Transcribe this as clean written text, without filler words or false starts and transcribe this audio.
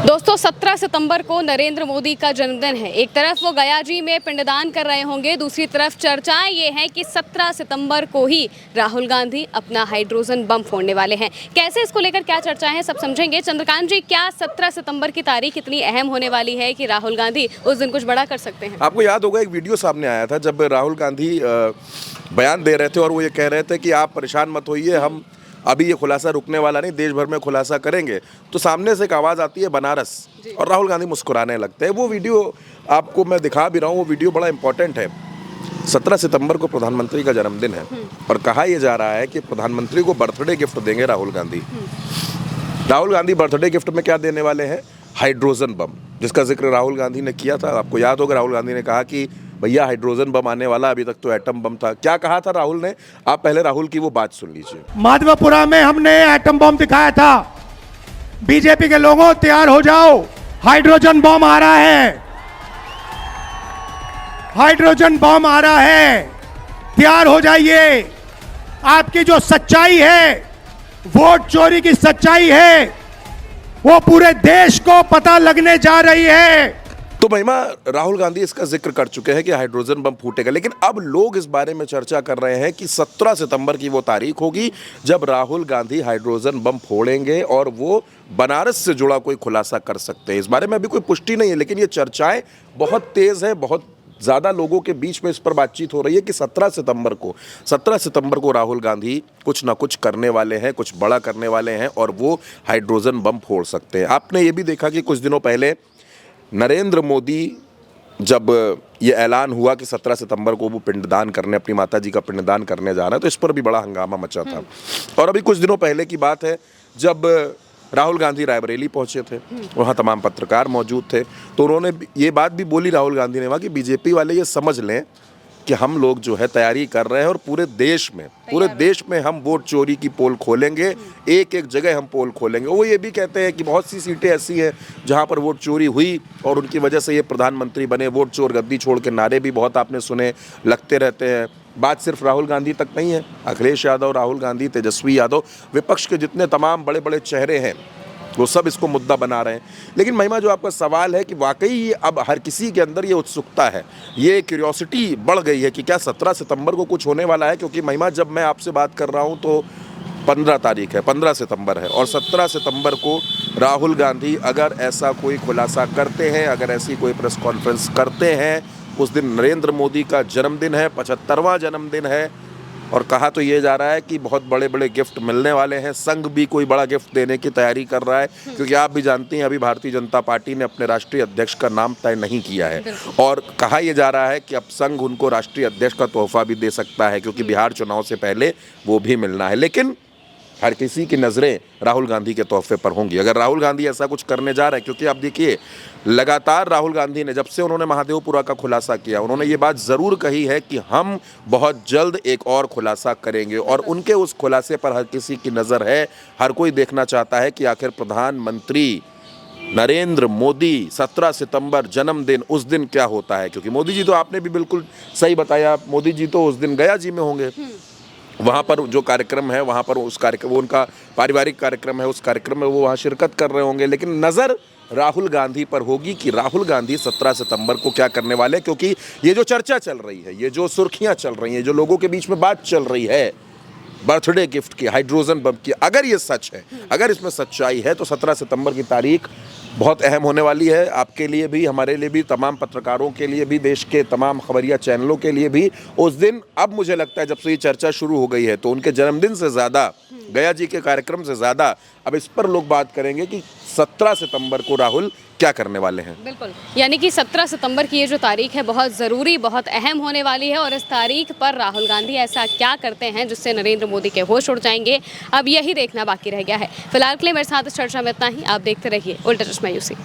दोस्तों 17 सितंबर को नरेंद्र मोदी का जन्मदिन है। एक तरफ वो गया जी में पिंडदान कर रहे होंगे, दूसरी तरफ चर्चाएं ये हैं कि 17 सितंबर को ही राहुल गांधी अपना हाइड्रोजन बम फोड़ने वाले हैं। कैसे, इसको लेकर क्या चर्चाएं हैं, सब समझेंगे। चंद्रकांत जी, क्या 17 सितंबर की तारीख इतनी अहम होने वाली है कि राहुल गांधी उस दिन कुछ बड़ा कर सकते हैं? आपको याद होगा एक वीडियो सामने आया था जब राहुल गांधी बयान दे रहे थे और वो ये कह रहे थे कि आप परेशान मत होइए, हम अभी ये खुलासा रुकने वाला नहीं, देश भर में खुलासा करेंगे। तो सामने से एक आवाज़ आती है बनारस और राहुल गांधी मुस्कुराने लगते हैं। वो वीडियो आपको मैं दिखा भी रहा हूँ, वो वीडियो बड़ा इंपॉर्टेंट है। 17 सितंबर को प्रधानमंत्री का जन्मदिन है और कहा यह जा रहा है कि प्रधानमंत्री को बर्थडे गिफ्ट देंगे राहुल गांधी। राहुल गांधी बर्थडे गिफ्ट में क्या देने वाले हैं? हाइड्रोजन बम, जिसका जिक्र राहुल गांधी ने किया था। आपको याद होगा राहुल गांधी ने कहा कि भैया हाइड्रोजन बम आने वाला, अभी तक तो एटम बम था। क्या कहा था राहुल ने? आप पहले राहुल की वो बात सुन लीजिए। माधवपुरा में हमने एटम बम दिखाया था। बीजेपी के लोगों तैयार हो जाओ, हाइड्रोजन बम आ रहा है, हाइड्रोजन बम आ रहा है, तैयार हो जाइए। आपकी जो सच्चाई है, वोट चोरी की सच्चाई है, वो पूरे देश को पता लगने जा रही है। तो महिमा, राहुल गांधी इसका जिक्र कर चुके हैं कि हाइड्रोजन बम फूटेगा, लेकिन अब लोग इस बारे में चर्चा कर रहे हैं कि 17 सितंबर की वो तारीख होगी जब राहुल गांधी हाइड्रोजन बम फोड़ेंगे और वो बनारस से जुड़ा कोई खुलासा कर सकते हैं। इस बारे में अभी कोई पुष्टि नहीं है, लेकिन ये चर्चाएं बहुत तेज है, बहुत ज़्यादा लोगों के बीच में इस पर बातचीत हो रही है कि 17 सितंबर को राहुल गांधी कुछ ना कुछ करने वाले हैं, कुछ बड़ा करने वाले हैं और वो हाइड्रोजन बम फोड़ सकते हैं। आपने ये भी देखा कि कुछ दिनों पहले नरेंद्र मोदी, जब ये ऐलान हुआ कि 17 सितंबर को वो पिंडदान करने, अपनी माता जी का पिंडदान करने जा रहे हैं, तो इस पर भी बड़ा हंगामा मचा था। और अभी कुछ दिनों पहले की बात है जब राहुल गांधी रायबरेली पहुंचे थे, वहाँ तमाम पत्रकार मौजूद थे, तो उन्होंने ये बात भी बोली राहुल गांधी ने वहाँ कि बीजेपी वाले ये समझ लें कि हम लोग जो है तैयारी कर रहे हैं और पूरे देश में हम वोट चोरी की पोल खोलेंगे, एक एक जगह हम पोल खोलेंगे। वो ये भी कहते हैं कि बहुत सी सीटें ऐसी हैं जहां पर वोट चोरी हुई और उनकी वजह से ये प्रधानमंत्री बने। वोट चोर गद्दी छोड़ के नारे भी बहुत आपने सुने, लगते रहते हैं। बात सिर्फ राहुल गांधी तक नहीं है, अखिलेश यादव, राहुल गांधी, तेजस्वी यादव, विपक्ष के जितने तमाम बड़े बड़े चेहरे हैं वो सब इसको मुद्दा बना रहे हैं। लेकिन महिमा, जो आपका सवाल है कि वाकई ये अब हर किसी के अंदर ये उत्सुकता है, ये क्यूरियोसिटी बढ़ गई है कि क्या 17 सितंबर को कुछ होने वाला है। क्योंकि महिमा, जब मैं आपसे बात कर रहा हूँ तो 15 तारीख है, 15 सितंबर है और 17 सितंबर को राहुल गांधी अगर ऐसा कोई खुलासा करते हैं, अगर ऐसी कोई प्रेस कॉन्फ्रेंस करते हैं, उस दिन नरेंद्र मोदी का जन्मदिन है, 75वां जन्मदिन है और कहा तो ये जा रहा है कि बहुत बड़े बड़े गिफ्ट मिलने वाले हैं। संघ भी कोई बड़ा गिफ्ट देने की तैयारी कर रहा है, क्योंकि आप भी जानती हैं अभी भारतीय जनता पार्टी ने अपने राष्ट्रीय अध्यक्ष का नाम तय नहीं किया है और कहा यह जा रहा है कि अब संघ उनको राष्ट्रीय अध्यक्ष का तोहफा भी दे सकता है, क्योंकि बिहार चुनाव से पहले वो भी मिलना है। लेकिन हर किसी की नज़रें राहुल गांधी के तोहफे पर होंगी अगर राहुल गांधी ऐसा कुछ करने जा रहे हैं। क्योंकि आप देखिए, लगातार राहुल गांधी ने, जब से उन्होंने महादेवपुरा का खुलासा किया, उन्होंने ये बात ज़रूर कही है कि हम बहुत जल्द एक और खुलासा करेंगे और उनके उस खुलासे पर हर किसी की नज़र है। हर कोई देखना चाहता है कि आखिर प्रधानमंत्री नरेंद्र मोदी 17 सितंबर जन्मदिन, उस दिन क्या होता है। क्योंकि मोदी जी तो, आपने भी बिल्कुल सही बताया, मोदी जी तो उस दिन गया जी में होंगे। वहाँ पर जो कार्यक्रम है, वहाँ पर उस कार्यक्रम, वो उनका पारिवारिक कार्यक्रम है, उस कार्यक्रम में वो वहाँ शिरकत कर रहे होंगे। लेकिन नज़र राहुल गांधी पर होगी कि राहुल गांधी 17 सितंबर को क्या करने वाले। क्योंकि ये जो चर्चा चल रही है, ये जो सुर्खियाँ चल रही हैं, जो लोगों के बीच में बात चल रही है बर्थडे गिफ्ट की, हाइड्रोजन बम की, अगर ये सच है, अगर इसमें सच्चाई है, तो 17 सितंबर की तारीख बहुत अहम होने वाली है। आपके लिए भी, हमारे लिए भी, तमाम पत्रकारों के लिए भी, देश के तमाम खबरिया चैनलों के लिए भी। उस दिन, अब मुझे लगता है जब से ये चर्चा शुरू हो गई है, तो उनके जन्मदिन से ज़्यादा, गया जी के कार्यक्रम से ज़्यादा अब इस पर लोग बात करेंगे कि 17 सितंबर को राहुल क्या करने वाले हैं। बिल्कुल, यानी कि 17 सितंबर की ये जो तारीख है बहुत ज़रूरी, बहुत अहम होने वाली है और इस तारीख पर राहुल गांधी ऐसा क्या करते हैं जिससे नरेंद्र मोदी के होश उड़ जाएंगे, अब यही देखना बाकी रह गया है। फिलहाल के लिए मेरे साथ इस चर्चा में इतना ही। आप देखते रहिए उल्टा चश्मा यूसी।